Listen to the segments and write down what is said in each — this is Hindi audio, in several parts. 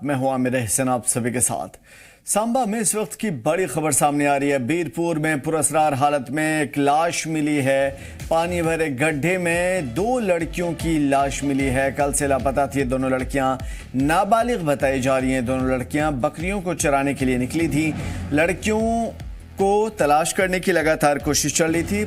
मैं हूं आमिर हसन आप सभी के साथ। सांबा में इस वक्त की बड़ी खबर सामने आ रही है। बीरपुर में पुरअसरार हालत में एक लाश मिली है। पानी भरे गड्ढे में 2 लड़कियों की लाश मिली है। कल से लापता थी दोनों लड़कियां। नाबालिग बताई जा रही हैं। दोनों लड़कियां बकरियों को चराने के लिए निकली थी। लड़कियों को तलाश करने की लगातार कोशिश चल रही थी।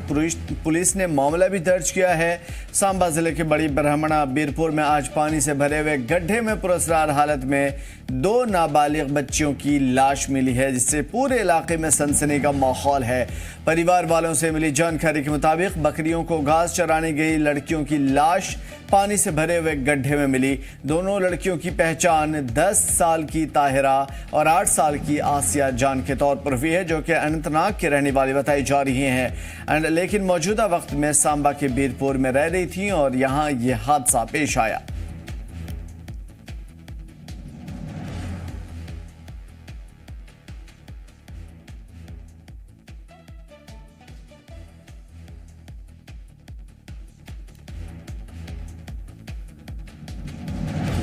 पुलिस ने मामला भी दर्ज किया है। सांबा जिले के बड़ी ब्राह्मणा बीरपुर में आज पानी से भरे हुए गड्ढे में पुरअसरार हालत में 2 नाबालिग बच्चियों की लाश मिली है, जिससे पूरे इलाके में सनसनी का माहौल है। परिवार वालों से मिली जानकारी के मुताबिक बकरियों को घास चराने गई लड़कियों की लाश पानी से भरे हुए गड्ढे में मिली। दोनों लड़कियों की पहचान 10 साल की ताहिरा और 8 साल की आसिया जान के तौर पर हुई है, जो कि अनंतनाग की रहने वाली बताई जा रही हैं। लेकिन मौजूदा वक्त में सांबा के बीरपुर में रह रही थी और यहां यह हादसा पेश आया।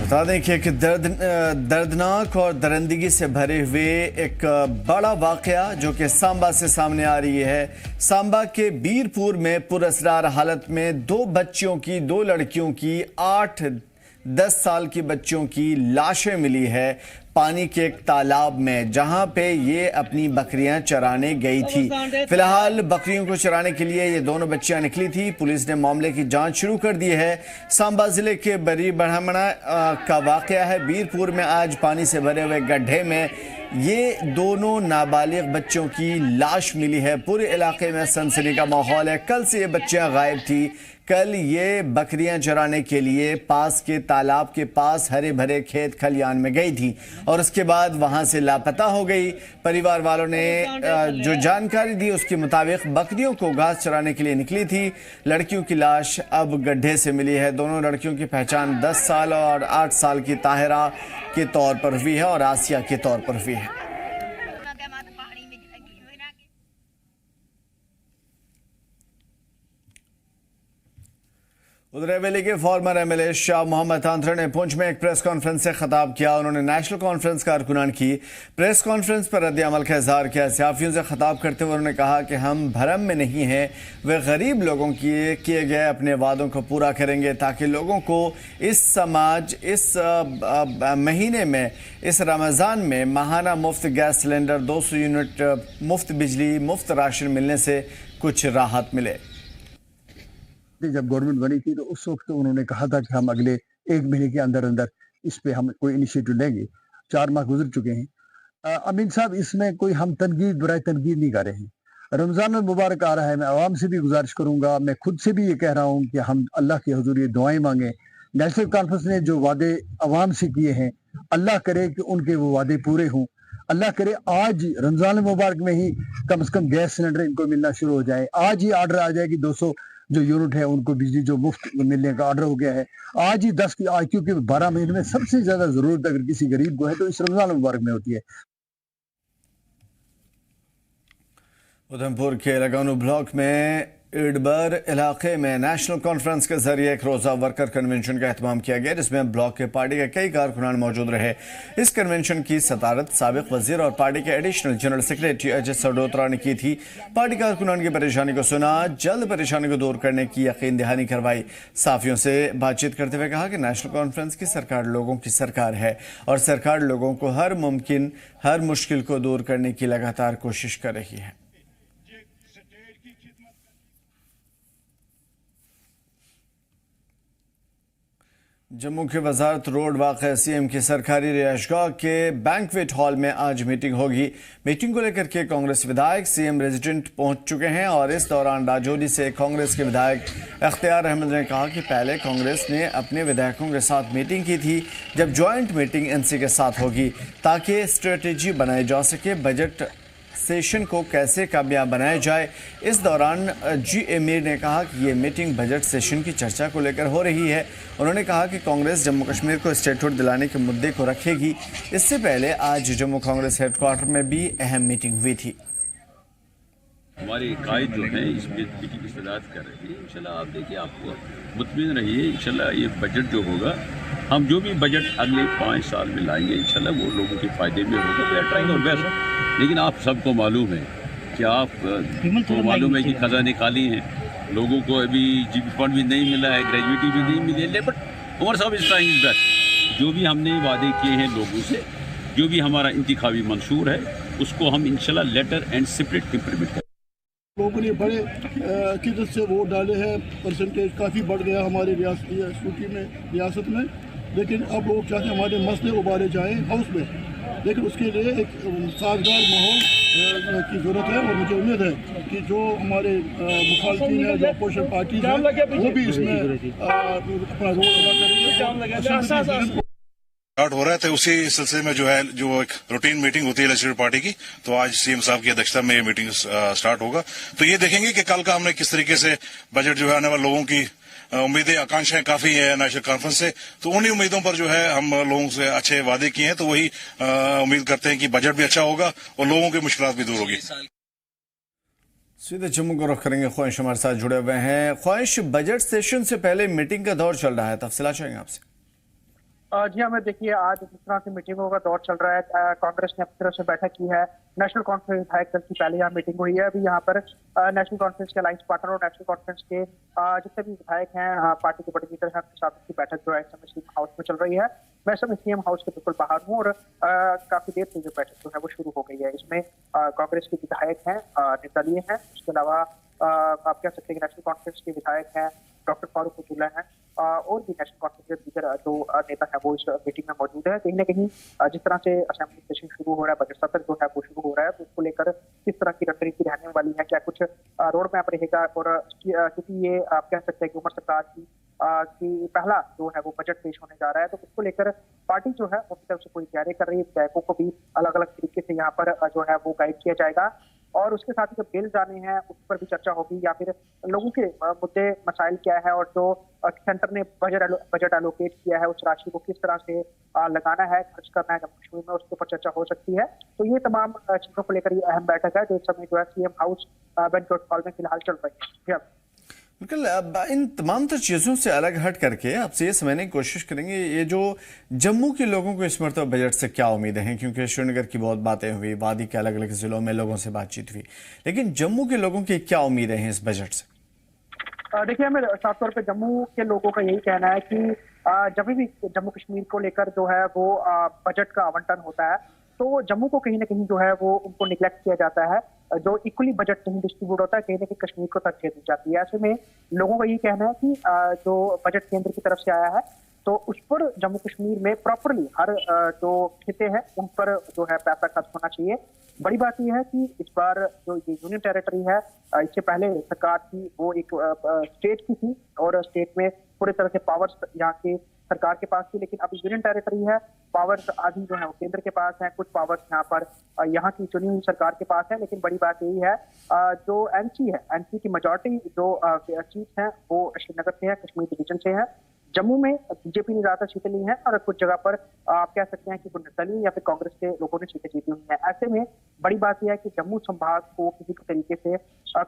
बता दें कि एक दर्दनाक और दरिंदगी से भरे हुए एक बड़ा वाकया जो कि सांबा से सामने आ रही है। सांबा के बीरपुर में पुरअसरार हालत में 2 बच्चियों की 2 लड़कियों की 8-10 साल की बच्चियों की लाशें मिली है पानी के एक तालाब में, जहां पे ये अपनी बकरियां चराने गई थी। फिलहाल बकरियों को चराने के लिए ये दोनों बच्चियां निकली थी। पुलिस ने मामले की जांच शुरू कर दी है। सांबा जिले के बड़ी ब्राह्मणा का वाकया है। बीरपुर में आज पानी से भरे हुए गड्ढे में ये दोनों नाबालिग बच्चों की लाश मिली है। पूरे इलाके में सनसनी का माहौल है। कल से ये बच्चियां गायब थी। कल ये बकरियां चराने के लिए पास के तालाब के पास हरे भरे खेत खलियान में गई थी और उसके बाद वहां से लापता हो गई। परिवार वालों ने जो जानकारी दी उसके मुताबिक बकरियों को घास चराने के लिए निकली थी। लड़कियों की लाश अब गड्ढे से मिली है। दोनों लड़कियों की पहचान 10 साल और 8 साल की ताहिरा के तौर पर हुई है और आसिया के तौर पर हुई है। उधर रेवेली के फॉर्मर एमएलए शाह मोहम्मद तांत्रे ने पुंछ में एक प्रेस कॉन्फ्रेंस से खिताब किया। उन्होंने नेशनल कॉन्फ्रेंस कारकुनान की प्रेस कॉन्फ्रेंस पर रद्द अमल का इजहार किया। सहाफियों से खिताब करते हुए उन्होंने कहा कि हम भरम में नहीं हैं। वे गरीब लोगों के किए गए अपने वादों को पूरा करेंगे ताकि लोगों को इस महीने में, इस रमज़ान में माहाना मुफ्त गैस सिलेंडर, 200 यूनिट मुफ्त बिजली, मुफ्त राशन मिलने से कुछ राहत मिले। जब गवर्नमेंट बनी थी तो उस वक्त उन्होंने कहा था कि हम अगले 1 महीने के अंदर अंदर इस पे हम कोई इनिशिएटिव लेंगे। 4 माह गुजर चुके हैं। अमीन साहब, इसमें कोई हम बुराई तनकीद नहीं कर रहे हैं। रमजान मुबारक आ रहा है। मैं आवाम से भी गुजारिश करूंगा, मैं खुद से भी ये कह रहा हूँ कि हम अल्लाह के हुजूर ये दुआएं मांगे। नेशनल कॉन्फ्रेंस ने जो वादे आवाम से किए हैं, अल्लाह करे कि उनके वो वादे पूरे हों। अल्लाह करे आज रमजान मुबारक में ही कम से कम गैस सिलेंडर इनको मिलना शुरू हो जाए। आज ही ऑर्डर आ जाए कि 200 जो यूनिट है उनको बिजली जो मुफ्त मिलने का ऑर्डर हो गया है। आज ही 10 की आज, क्योंकि 12 महीने में सबसे ज्यादा जरूरत अगर किसी गरीब को है तो इस रमजान मुबारक में होती है। उधमपुर के लगानू ब्लॉक में इडबर इलाके में नेशनल कॉन्फ्रेंस के जरिए एक रोज़ा वर्कर कन्वेंशन का एहतमाम किया गया, जिसमें ब्लॉक के पार्टी के कई कारकुनान मौजूद रहे। इस कन्वेंशन की सदारत साबिक वजीर और पार्टी के additional general secretary Ajay Sadotra ने की थी। पार्टी कारकुनान की परेशानी को सुना, जल्द परेशानी को दूर करने की यकीन दहानी करवाई। साफियों से बातचीत करते हुए कहा कि नेशनल कॉन्फ्रेंस की सरकार लोगों की सरकार है और सरकार लोगों को हर मुश्किल को दूर करने की लगातार कोशिश कर रही है। जम्मू के वजारत रोड वाक़ सीएम की सरकारी रिहायशगाह के बैंक्वेट हॉल में आज मीटिंग होगी। मीटिंग को लेकर के कांग्रेस विधायक सीएम रेजिडेंट पहुंच चुके हैं और इस दौरान राजौरी से कांग्रेस के विधायक इख्तियार अहमद ने कहा कि पहले कांग्रेस ने अपने विधायकों के साथ मीटिंग की थी, जब ज्वाइंट मीटिंग एनसी के साथ होगी ताकि स्ट्रेटेजी बनाई जा सके, बजट सेशन को कैसे कामयाब बनाया जाए। इस दौरान जी अमीर ने कहा कि ये मीटिंग बजट सेशन की चर्चा को लेकर हो रही है। उन्होंने कहा कि कांग्रेस जम्मू कश्मीर को स्टेटहुड दिलाने के मुद्दे को रखेगी। इससे पहले आज जम्मू कांग्रेस हेडक्वार्टर में भी अहम मीटिंग हुई थी। हमारे कायद जो है इस मीटिंग की सदारत कर रही है। इंशाल्लाह आप देखिए, आपको मुतमिन रहिए। इंशाल्लाह ये बजट जो होगा हम जो भी बजट अगले 5 साल में लाएंगे इंशाल्लाह वो लोगों के फ़ायदे में होगा, वी आर ट्राइंग और बेस्ट। लेकिन आप सबको मालूम है कि आपको मालूम है कि खजाने खाली हैं, लोगों को अभी जीपी फंड भी नहीं मिला है, ग्रेजुएटी भी नहीं मिली है, बट उमर साहब इज ट्राइंग इज बेस्ट। जो भी हमने वादे किए हैं लोगों से, जो भी हमारा इंतखाबी मंशूर है, उसको हम इंशाल्लाह लेटर एंड स्पिरिट इम्प्लीमेंट करें। लोगों ने बड़े किदत से वोट डाले हैं, परसेंटेज काफ़ी बढ़ गया हमारी रियासत में, लेकिन अब लोग चाहते हैं हमारे मसले उबारे जाएं हाउस में, लेकिन उसके लिए एक साजगार माहौल की ज़रूरत है। और मुझे उम्मीद है कि जो हमारे मुखालफिन हैं, जो अपोजिशन पार्टीज हैं, वो भी इसमें अपना रोल अदा करेंगे। स्टार्ट हो रहे थे उसी सिलसिले में जो एक रूटीन मीटिंग होती है लेजिस्लेटिव पार्टी की, तो आज सीएम साहब की अध्यक्षता में ये मीटिंग स्टार्ट होगा। तो ये देखेंगे कि कल का हमने किस तरीके से बजट जो है आने वाले लोगों की उम्मीदें आकांक्षाएं काफी है नेशनल कॉन्फ्रेंस से, तो उन्हीं उम्मीदों पर जो है हम लोगों से अच्छे वादे किए हैं, तो वही उम्मीद करते हैं कि बजट भी अच्छा होगा और लोगों की मुश्किलात भी दूर होगी। सीधे जम्मू को रुख करेंगे, ख्वाहिश हमारे साथ जुड़े हुए हैं। ख्वाहिश, बजट सेशन से पहले मीटिंग का दौर चल रहा है, तफसीलात चाहेंगे आपसे। जी हमें देखिए, आज जिस तरह से मीटिंगों का दौर चल रहा है, कांग्रेस ने अपनी तरफ से बैठक की है, नेशनल कॉन्फ्रेंस विधायक दल की पहले यहाँ मीटिंग हुई है। अभी यहाँ पर नेशनल कॉन्फ्रेंस के अलायंस पार्टनर और नेशनल कॉन्फ्रेंस के जितने भी विधायक हैं, पार्टी के बड़े लीडर हैं, उनके साथ की बैठक जो है इस समय सीएम हाउस में चल रही है। मैं समय सीएम हाउस के बिल्कुल बाहर हूँ और काफी देर से जो बैठक जो है वो शुरू हो गई है। इसमें कांग्रेस के विधायक हैं, निर्दलीय हैं, उसके अलावा आप कह सकते हैं कि नेशनल कॉन्फ्रेंस के विधायक हैं, डॉक्टर फारूक अब्दुल्ला हैं, और भी नेशनल कॉन्फ्रेंस के दीगर जो नेता हैं वो इस मीटिंग में मौजूद है। कहीं ना कहीं जिस तरह से असेंबली सेशन शुरू हो रहा है, बजट सत्र जो है वो शुरू हो रहा है, तो उसको लेकर किस तरह की रणनीति रहने वाली है, क्या कुछ रोड मैप रहेगा, और क्योंकि ये आप कह सकते हैं कि उमर सरकार की पहला जो है वो बजट पेश होने जा रहा है, तो उसको लेकर पार्टी जो है अपनी तरफ से कोई तैयारी कर रही है। विधायकों को भी अलग अलग तरीके से यहाँ पर जो है वो गाइड किया जाएगा, और उसके साथ ही जो बिल जाने हैं उस पर भी चर्चा होगी, या फिर लोगों के मुद्दे मसाइल क्या है, और जो सेंटर ने बजट एलोकेट किया है उस राशि को किस तरह से लगाना है, खर्च करना है जम्मू कश्मीर में, उसके ऊपर चर्चा हो सकती है। तो ये तमाम चीजों को लेकर ये अहम बैठक है जो इस समय जो है सीएम हाउस बैंक्वेट हॉल में फिलहाल चल रही है। बिल्कुल, अब इन तमाम तर चीज़ों से अलग हट करके आपसे ये समझने की कोशिश करेंगे, ये जो जम्मू के लोगों को इस मरतबा बजट से क्या उम्मीदें हैं, क्योंकि श्रीनगर की बहुत बातें हुई, वादी के अलग अलग ज़िलों में लोगों से बातचीत हुई, लेकिन जम्मू के लोगों की क्या उम्मीदें हैं इस बजट से? देखिए, हमें साफ तौर पे जम्मू के लोगों का यही कहना है कि जब भी जम्मू कश्मीर को लेकर जो है वो बजट का आवंटन होता है, तो जम्मू को कहीं ना कहीं जो है वो उनको निगलेक्ट किया जाता है। जो इक्वली बजट कहीं डिस्ट्रीब्यूट होता है, कहीं ना कहीं कश्मीर को तरजीह दी जाती है। ऐसे में लोगों का ये कहना है कि जो बजट केंद्र की तरफ से आया है, तो उस पर जम्मू कश्मीर में प्रॉपरली हर जो खिते हैं उन पर जो है पैसा खर्च होना चाहिए। बड़ी बात यह है कि इस बार जो ये यूनियन टेरिटरी है, इससे पहले सरकार थी वो एक स्टेट की थी, और स्टेट में पूरी तरह से पावर्स यहाँ के सरकार के पास थी, लेकिन अब यूनियन टेरिटरी है, पावर्स आधी जो है वो केंद्र के पास है, कुछ पावर्स यहाँ पर यहाँ की चुनी हुई सरकार के पास है। लेकिन बड़ी बात यही है, जो एनसी है, एनसी की मेजॉरिटी जो सीट्स हैं वो श्रीनगर से है, कश्मीर डिवीजन से है। जम्मू में बीजेपी ने ज्यादा सीटें ली हैं, और कुछ जगह पर आप कह सकते हैं कि निर्दलीय या फिर कांग्रेस के लोगों ने सीटें जीती हुई हैं। ऐसे में बड़ी बात यह है कि जम्मू संभाग को किसी भी तरीके से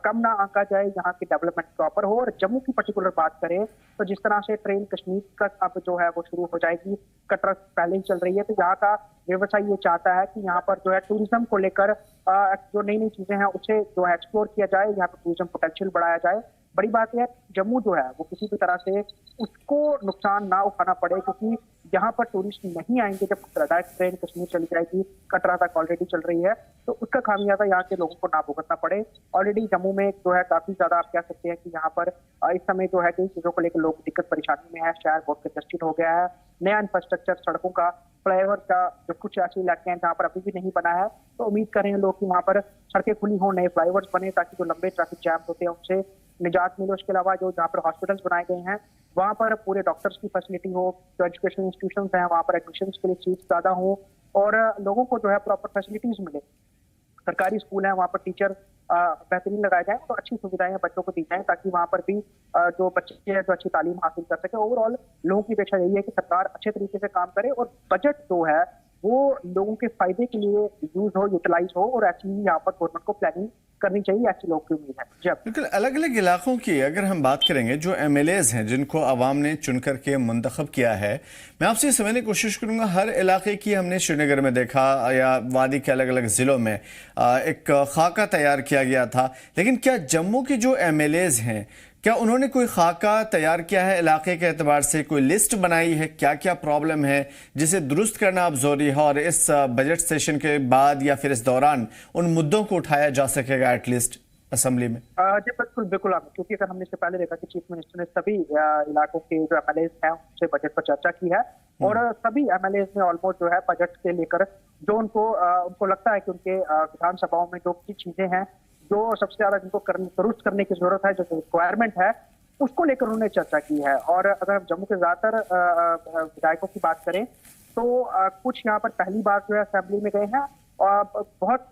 कम ना आंका जाए, यहाँ की डेवलपमेंट प्रॉपर हो। और जम्मू की पर्टिकुलर बात करें तो जिस तरह से ट्रेन कश्मीर का अब जो है वो शुरू हो जाएगी, कटरा पहले ही चल रही है, तो यहाँ का व्यवसाय ये चाहता है कि यहाँ पर जो है टूरिज्म को लेकर जो नई नई चीजें हैं उसे जो है एक्सप्लोर किया जाए, यहाँ पर टूरिज्म पोटेंशियल बढ़ाया जाए। बड़ी बात यह है जम्मू जो है वो किसी भी तरह से उसको नुकसान ना उठाना पड़े, क्योंकि यहाँ पर टूरिस्ट नहीं आएंगे। जब डायरेक्ट ट्रेन कश्मीर चली जाएगी, कटरा तक ऑलरेडी चल रही है, तो उसका खामियाजा यहाँ के लोगों को ना भुगतना पड़े। ऑलरेडी जम्मू में जो है काफी ज्यादा आप कह सकते हैं कि यहाँ पर इस समय जो है कई चीजों को लेकर लोग दिक्कत परेशानी में है। शहर बहुत कंजस्टेड हो गया है, नया इंफ्रास्ट्रक्चर, सड़कों का, फ्लाईओवर का, जो कुछ ऐसे इलाके हैं जहाँ पर अभी भी नहीं बना है, तो उम्मीद कर रहे हैं लोग कि वहाँ पर सड़कें खुली हों, नए फ्लाईओवर्स बने, ताकि जो लंबे ट्रैफिक जैम होते हैं उनसे निजात मिले। उसके अलावा जो जहाँ पर हॉस्पिटल्स बनाए गए हैं वहाँ पर पूरे डॉक्टर्स की फैसिलिटी हो, जो एजुकेशनल इंस्टीट्यूशंस हैं वहाँ पर एडमिशन के लिए सीट्स ज्यादा हो, और लोगों को जो है प्रॉपर फैसिलिटीज मिले। सरकारी स्कूल है वहाँ पर टीचर बेहतरीन लगाए जाए, तो अच्छी सुविधाएं बच्चों को दी जाए, ताकि वहाँ पर भी जो बच्चे हैं जो अच्छी तालीम हासिल कर सके। ओवरऑल लोगों की अपेक्षा यही है कि सरकार अच्छे तरीके से काम करे और बजट जो है वो लोगों के फायदे के लिए यूज हो, यूटिलाइज हो, और ऐसी ही यहाँ पर गवर्नमेंट को प्लानिंग करनी चाहिए, ऐसी लोग की उम्मीद है। जी अब बिल्कुल, अलग अलग इलाकों की अगर हम बात करेंगे, जो MLAs हैं जिनको आवाम ने चुन करके मुंतखब किया है, मैं आपसे समझने की कोशिश करूंगा, हर इलाके की हमने श्रीनगर में देखा या वादी के अलग अलग ज़िलों में एक खाका तैयार किया गया था, लेकिन क्या जम्मू के जो MLAs हैं, क्या उन्होंने कोई खाका तैयार किया है इलाके के एतबार से, कोई लिस्ट बनाई है, क्या क्या प्रॉब्लम है जिसे दुरुस्त करना अब ज़रूरी है और इस बजट सेशन के बाद या फिर इस दौरान उन मुद्दों को उठाया जा सकेगा एटलीस्ट असेंबली में? जी बिल्कुल बिल्कुल आप, क्योंकि अगर हमने इससे पहले देखा कि चीफ मिनिस्टर ने सभी इलाकों के जो MLAs हैं उनसे बजट पर चर्चा की है, और सभी MLAs ने ऑलमोस्ट जो है बजट से लेकर जो उनको लगता है कि उनके विधानसभाओं में जो की चीजें हैं, जो सबसे ज्यादा जिनको दुरुस्त करने की जरूरत है, जो रिक्वायरमेंट है, उसको लेकर उन्होंने चर्चा की है। और अगर हम जम्मू के ज्यादातर विधायकों की बात करें तो कुछ यहाँ पर पहली बार जो है असेंबली में गए हैं, और बहुत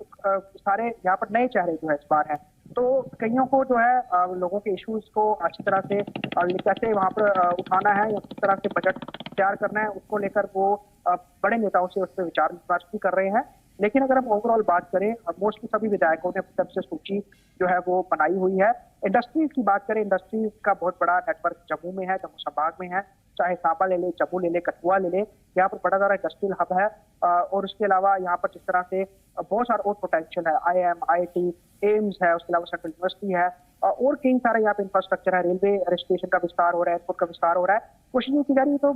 सारे यहाँ पर नए चेहरे जो है इस बार हैं। तो कईयों को जो है लोगों के इश्यूज को अच्छी तरह से कैसे वहाँ पर उठाना है या किस तरह से बजट तैयार करना है, उसको लेकर वो बड़े नेताओं से उस पर विचार विमर्श भी कर रहे हैं। लेकिन अगर हम ओवरऑल बात करें, मोस्टली सभी विधायकों ने अपनी तरफ से सूची जो है वो बनाई हुई है। इंडस्ट्रीज की बात करें, इंडस्ट्रीज का बहुत बड़ा नेटवर्क जम्मू में है, जम्मू संभाग में है, चाहे सांबा ले ले, जम्मू ले ले, कठुआ ले ले, यहाँ पर बड़ा सारा इंडस्ट्रियल हब है। और उसके अलावा यहाँ पर जिस तरह से बहुत सारा और पोटेंशियल है, IIM, IIT, एम्स है, उसके अलावा सेंट्रल यूनिवर्सिटी है, और कई सारे यहाँ पे इंफ्रास्ट्रक्चर है, रेलवे स्टेशन का विस्तार हो रहा है, एयरपोर्ट का विस्तार हो रहा है, कोशिश ये की जा रही है। तो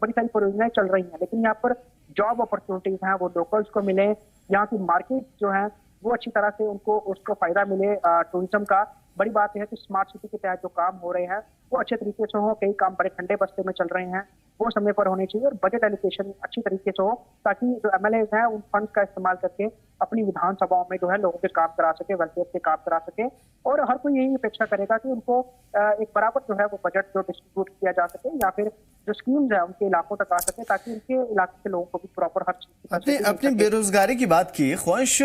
बड़ी सारी परियोजनाएं चल रही हैं, लेकिन यहाँ पर जॉब अपॉर्चुनिटीज हैं वो लोकल्स को मिले, यहाँ की मार्केट जो है वो अच्छी तरह से उसको फायदा मिले टूरिज्म का। बड़ी बात यह है कि स्मार्ट सिटी के तहत जो काम हो रहे हैं वो अच्छे तरीके से हो, कई काम बड़े ठंडे बस्ते में चल रहे हैं, वो समय पर होने चाहिए, और बजट एलोकेशन अच्छी तरीके से हो, ताकि जो MLAs हैं उन फंड्स का इस्तेमाल करके अपनी विधानसभाओं में जो है लोगों के काम करा सके, वेलफेयर के काम करा सके। और हर कोई यही अपेक्षा करेगा कि उनको एक बराबर जो है वो बजट जो डिस्ट्रीब्यूट किया जा सके, या फिर जो स्कीम्स है उनके इलाकों तक आ सके, ताकि उनके इलाके के लोगों को भी प्रॉपर हर चीज अपनी बेरोजगारी की बात की, ख्वाहिश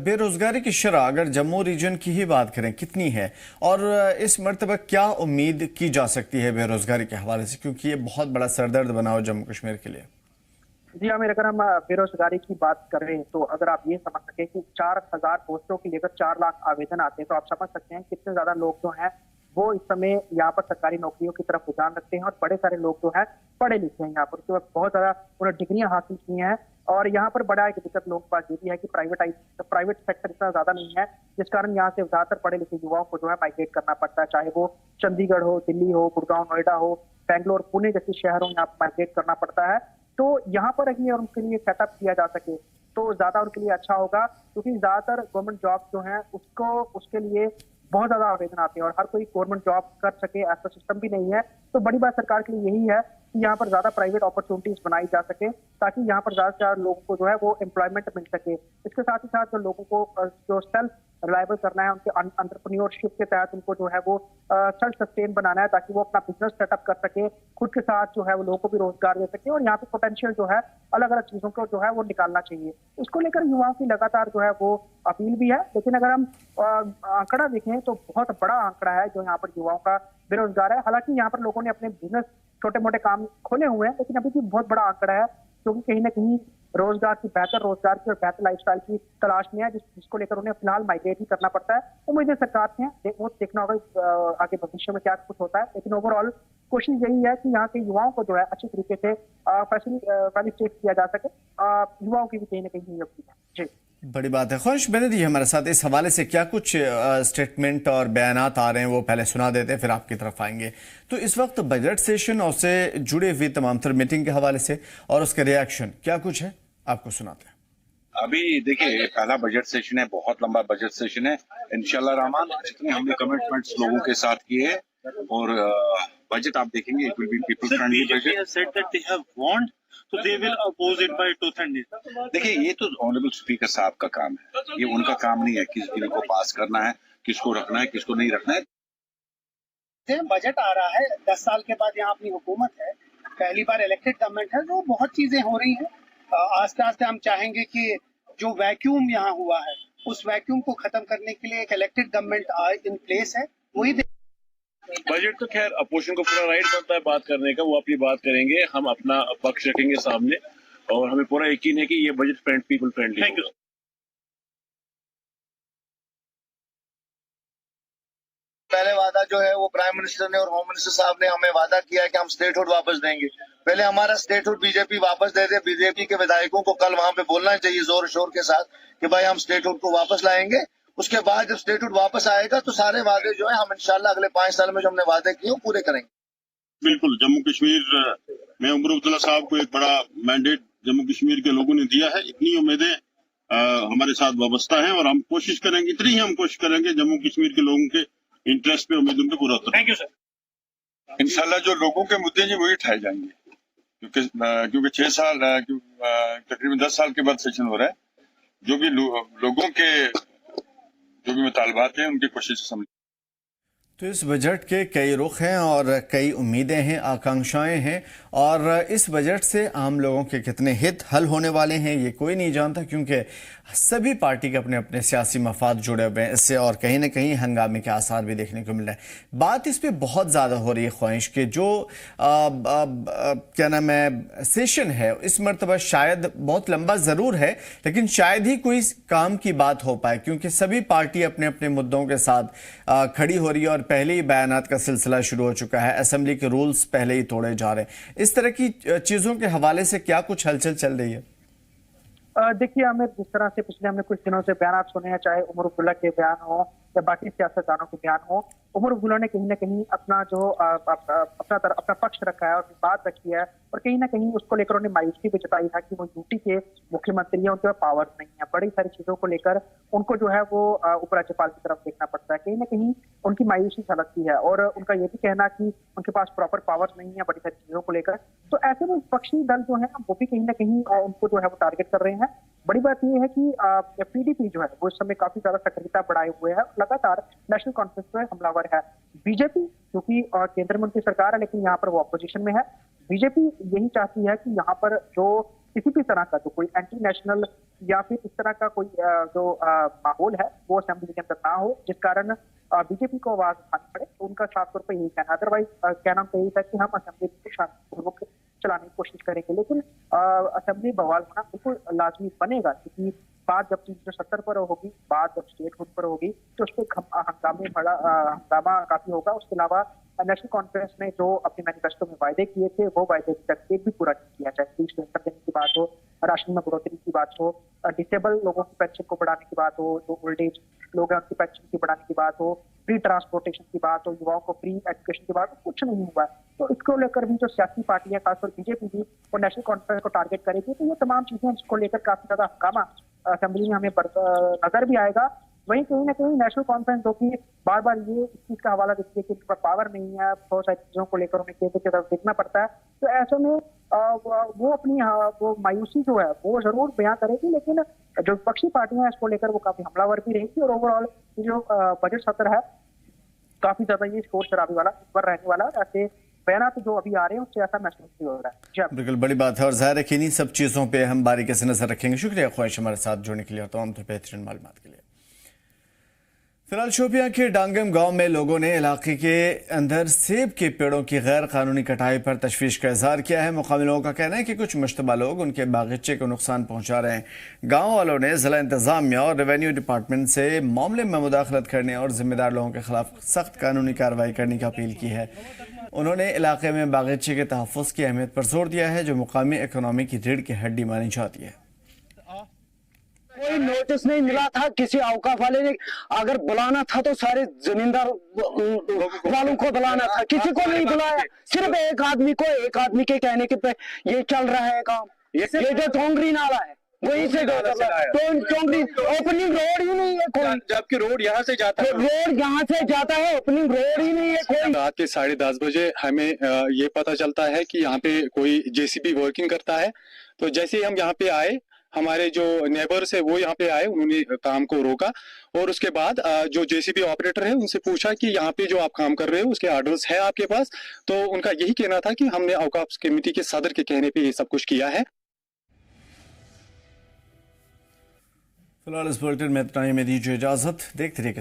बेरोजगारी की शरह अगर जम्मू रीजन की ही बात करें कितनी है, और इस मरतबा क्या उम्मीद की जा सकती है बेरोजगारी के हवाले से, क्योंकि ये बहुत बड़ा सरदर्द बना हो जम्मू कश्मीर के लिए? जी आमिर, अगर हम बेरोजगारी की बात करें तो अगर आप ये समझ सके कि 4000 पोस्टों के लिए अगर 4 लाख आवेदन आते हैं, तो आप समझ सकते हैं कितने ज्यादा लोग जो हैं वो इस समय यहाँ पर सरकारी नौकरियों की तरफ रुझान रखते हैं, और बड़े सारे लोग जो है पढ़े लिखे हैं यहाँ पर, तो बहुत ज्यादा उन्होंने डिग्रियां हासिल की हैं। और यहाँ पर बड़ा एक दिक्कत लोगों के पास ये भी है कि प्राइवेट सेक्टर इतना ज्यादा नहीं है, जिस कारण यहाँ से ज्यादातर पढ़े लिखे युवाओं को जो है माइग्रेट करना पड़ता है, चाहे वो चंडीगढ़ हो, दिल्ली हो, गुड़गांव, नोएडा हो, बैंगलोर, पुणे जैसे शहरों में यहाँ माइग्रेट करना पड़ता है। तो यहाँ पर अगर उनके लिए सेटअप किया जा सके तो ज्यादा उनके लिए अच्छा होगा, क्योंकि ज्यादातर गवर्नमेंट जॉब जो है उसके लिए बहुत ज्यादा आवेदन आते हैं, और हर कोई गवर्नमेंट जॉब कर सके ऐसा सिस्टम भी नहीं है। तो बड़ी बात सरकार के लिए यही है कि यहाँ पर ज्यादा प्राइवेट अपॉर्चुनिटीज बनाई जा सके, ताकि यहाँ पर ज्यादा से ज्यादा लोगों को जो है वो एम्प्लॉयमेंट मिल सके। इसके साथ ही साथ जो लोगों को जो सेल्फ रिलायबल करना है, उनके एंटरप्रेन्योरशिप के तहत उनको जो है वो सेल्फ सस्टेन बनाना है, ताकि वो अपना बिजनेस सेटअप कर सके, खुद के साथ जो है वो लोगों को भी रोजगार दे सके, और यहाँ पे पोटेंशियल जो है अलग अलग चीजों को जो है वो निकालना चाहिए। इसको लेकर युवाओं की लगातार जो है वो अपील भी है। लेकिन अगर हम आंकड़ा देखें तो बहुत बड़ा आंकड़ा है जो यहाँ पर युवाओं का बेरोजगार है। हालांकि यहाँ पर लोगों ने अपने बिजनेस छोटे मोटे काम खोले हुए हैं, लेकिन अभी भी बहुत बड़ा आंकड़ा है, क्योंकि कहीं ना कहीं बेहतर रोजगार की और बेहतर लाइफस्टाइल की तलाश में है, जिसको लेकर उन्हें फिलहाल माइग्रेट ही करना पड़ता है। तो मुझे सरकार से वो देखना होगा आगे भविष्य में क्या कुछ होता है, लेकिन ओवरऑल कोशिश यही है कि यहाँ के युवाओं को जो है अच्छी तरीके से फैसिलिटेट किया जा सके। युवाओं की भी कहीं ना कहीं नियुक्ति है। जी बड़ी बात है। ख्वाहिश बेनदी हमारे साथ इस हवाले से क्या कुछ स्टेटमेंट और बयानात आ रहे हैं वो पहले सुना देते हैं, फिर आपकी तरफ आएंगे। तो इस वक्त बजट सेशन और से जुड़े हुए तमाम तर मीटिंग के हवाले से और उसके रिएक्शन क्या कुछ है, आपको सुनाते हैं। अभी देखिए, पहला बजट सेशन है, बहुत लंबा बजट सेशन है। इंशाल्लाह रहमान जितने हमने कमिटमेंट्स लोगों के साथ किए हैं, और बजट आप देखेंगे it will be people friendly budget, so they will oppose it by tooth and nail. देखिए ये तो ऑनरेबल स्पीकर साहब का काम है, ये उनका काम नहीं है किस बिल को पास करना है, किसको रखना है, किसको नहीं रखना है। बजट आ रहा है, 10 साल के बाद यहाँ अपनी हुकूमत है, पहली बार इलेक्टेड गवर्नमेंट है, तो बहुत चीजें हो रही हैं। आस्ते आस्ते हम चाहेंगे कि जो वैक्यूम यहाँ हुआ है उस वैक्यूम को खत्म करने के लिए एक इलेक्टेड गवर्नमेंट इन प्लेस है, वही बजट तो खैर अपोजिशन को पूरा राइट बनता है बात करने का, वो अपनी बात करेंगे, हम अपना पक्ष रखेंगे सामने, और हमें पूरा यकीन है कि ये बजट पीपल फ्रेंडली है। पहले वादा जो है वो प्राइम मिनिस्टर ने और होम मिनिस्टर साहब ने हमें वादा किया है कि हम स्टेटहुड वापस देंगे। पहले हमारा स्टेटहुड बीजेपी वापस दे दे। बीजेपी के विधायकों को कल वहां पे बोलना चाहिए जोर शोर के साथ कि भाई हम स्टेटहुड को वापस लाएंगे। उसके बाद जब स्टेटहुड वापस आएगा तो सारे वादे जो है हम इंशाल्लाह अगले 5 साल में जो हमने वादे किए वो पूरे करेंगे। बिल्कुल, जम्मू कश्मीर में उमर अब्दुल्ला साहब को एक बड़ा मैंडेट जम्मू कश्मीर के लोगों ने दिया है। इतनी उम्मीदें हमारे साथ वाबस्ता है और हम कोशिश करेंगे, इतनी ही हम कोशिश करेंगे जम्मू कश्मीर के लोगों के इंटरेस्ट पे उम्मीदों पे पूरा उतरें। Thank you sir. इंशाल्लाह जो लोगों के मुद्दे हैं वही उठाए जाएंगे, क्योंकि 6 साल तकरीबन 10 साल के बाद सेशन हो रहा है। जो भी लोगों के जो भी मुतालबात हैं उनकी कोशिश समझ। तो इस बजट के कई रुख हैं और कई उम्मीदें हैं, आकांक्षाएं हैं, और इस बजट से आम लोगों के कितने हित हल होने वाले हैं ये कोई नहीं जानता, क्योंकि सभी पार्टी के अपने अपने सियासी मफाद जुड़े हुए हैं इससे, और कहीं ना कहीं हंगामे के आसार भी देखने को मिल रहे हैं। बात इस पर बहुत ज़्यादा हो रही है ख्वाहिश के जो क्या नाम है सेशन है इस मरतबा शायद बहुत लंबा ज़रूर है, लेकिन शायद ही कोई काम की बात हो पाए, क्योंकि सभी पार्टी अपने अपने मुद्दों के साथ खड़ी हो रही है और पहले ही बयानात का सिलसिला शुरू हो चुका है। असेंबली के रूल्स पहले ही तोड़े जा रहे हैं। इस तरह की चीज़ों के हवाले से क्या कुछ हलचल चल रही है? देखिए आमिर, जिस तरह से पिछले हमने कुछ दिनों से बयान सुने हैं, चाहे उमर अब्दुल्ला के बयान हो या बाकी सियासतदानों के बयान हो, उमर अब्दुल्ला ने कहीं ना कहीं अपना जो अपना पक्ष रखा है और बात रखी है, और कहीं ना कहीं उसको लेकर उन्हें मायूसी भी जताई था कि वो यूटी के मुख्यमंत्री हैं, उनके पास पावर नहीं है। बड़ी सारी चीजों को लेकर उनको जो है वो उपराज्यपाल की तरफ देखना पड़ता है। कहीं ना कहीं उनकी मायूसी झलकती है और उनका ये भी कहना कि उनके पास प्रॉपर पावर नहीं है बड़ी सारी चीजों को लेकर। तो ऐसे में विपक्षी दल जो है वो भी कहीं ना कहीं उनको जो है वो टारगेट कर रहे हैं। बड़ी बात यह है कि पीडीपी जो है वो इस समय काफी ज्यादा सक्रियता बढ़ाए हुए है, लगातार नेशनल कॉन्फ्रेंस में हमलावर है। बीजेपी क्योंकि केंद्र में उनकी सरकार है लेकिन यहाँ पर वो अपोजिशन में है। बीजेपी यही चाहती है कि यहाँ पर जो किसी भी तरह का जो कोई एंटी नेशनल या फिर इस तरह का कोई जो माहौल है वो असेंबली के अंदर ना हो, जिस कारण बीजेपी को आवाज उठानी पड़े। तो उनका खास तौर पर यही कहना, अदरवाइज कहना तो यही था कि हम असेंबली को शांतिपूर्वक चलाने की कोशिश करेंगे, लेकिन असेंबली बवाल होना बिल्कुल लाजमी बनेगा, क्योंकि बात जब 370 पर होगी, बात जब स्टेटहुड पर होगी तो उस पर हंगामा काफी होगा। उसके अलावा नेशनल कॉन्फ्रेंस ने जो अपने मैनिफेस्टो में वायदे किए थे वो वायदे तक एक भी पूरा नहीं किया, चाहे फीस देने की बात हो, राशन में बढ़ोतरी की बात हो, डिसेबल लोगों की पेंशन को बढ़ाने की बात हो, जो ओल्ड एज लोग हैं उनकी पेंशन की बढ़ाने की बात हो, फ्री ट्रांसपोर्टेशन की बात हो, युवाओं को फ्री एजुकेशन की बात हो, कुछ नहीं हुआ। तो इसको लेकर भी जो सियासी पार्टियां खासतौर बीजेपी भी वो नेशनल कॉन्फ्रेंस को टारगेट करेगी। तो ये तमाम चीजें इसको लेकर काफी ज्यादा हंगामा असेंबली में हमें नजर भी आएगा। वहीं कहीं ना कहीं नेशनल कॉन्फ्रेंस जो कि बार बार ये इस चीज का हवाला देती है कि उनके पास पावर नहीं है, बहुत सारी चीजों को लेकर उन्हें केंद्र की तरफ देखना पड़ता है। तो ऐसे में वो अपनी वो मायूसी जो है वो जरूर बयां करेगी, लेकिन जो विपक्षी पार्टियां हैं इसको लेकर वो काफी हमलावर भी रहेगी और ओवरऑल जो बजट सत्र है काफी ज्यादा ये शोर शराबी वाला पर रहने वाला। ऐसे बयान जो अभी आ रहे हैं उससे ऐसा महसूस हो रहा है। बिल्कुल बड़ी बात है और जाहिर है कि इन्हीं सब चीज़ों पे हम बारीकी से नजर रखेंगे। शुक्रिया ख्वाहिश हमारे साथ जुड़ने के लिए और तमाम तो बेहतरीन मालूमात के लिए। फिलहाल शोपियां के डांगम गांव में लोगों ने इलाके के अंदर सेब के पेड़ों की गैर कानूनी कटाई पर तशवीश का इजहार किया है। मुकामी लोगों का कहना है कि कुछ मुश्तबा लोग उनके बागीचे को नुकसान पहुंचा रहे हैं। गांव वालों ने जिला इंतजामिया और रेवेन्यू डिपार्टमेंट से मामले में मुदाखलत करने और जिम्मेदार लोगों के खिलाफ सख्त कानूनी कार्रवाई करने की अपील की है। उन्होंने इलाके में बागीचे के तहफ़्फ़ुज़ की अहमियत पर जोर दिया है, जो मुकामी इकोनॉमी की रीढ़ की हड्डी मानी जाती है। कोई नोटिस नहीं मिला था, किसी औकाफ वाले ने अगर बुलाना था तो सारे जमींदार वालों को बुलाना था, किसी को नहीं बुलाया। सिर्फ एक आदमी के कहने के पे ये चल रहा है काम। ये जो टोंगरी नाला है वहीं से टोंगरी ओपनिंग रोड ही नहीं है कोई, जबकि रोड यहाँ से जाता है, रोड यहाँ से जाता है, ओपनिंग रोड ही नहीं है कोई। रात के 10:30 बजे हमें ये पता चलता है कि यहाँ पे कोई जेसीबी वर्किंग करता है। तो जैसे ही हम यहाँ पे आए, हमारे जो नेबर्स है वो यहाँ पे आए, उन्होंने काम को रोका और उसके बाद जो जेसीबी ऑपरेटर है उनसे पूछा कि यहाँ पे जो आप काम कर रहे हो उसके ऑर्डर्स है आपके पास। तो उनका यही कहना था कि हमने औकाफ कमेटी के सदर के कहने पे ये सब कुछ किया है। फिलहाल इस बुलेटिन में इतना ही, में दीजिए इजाजत। देखते रहिए।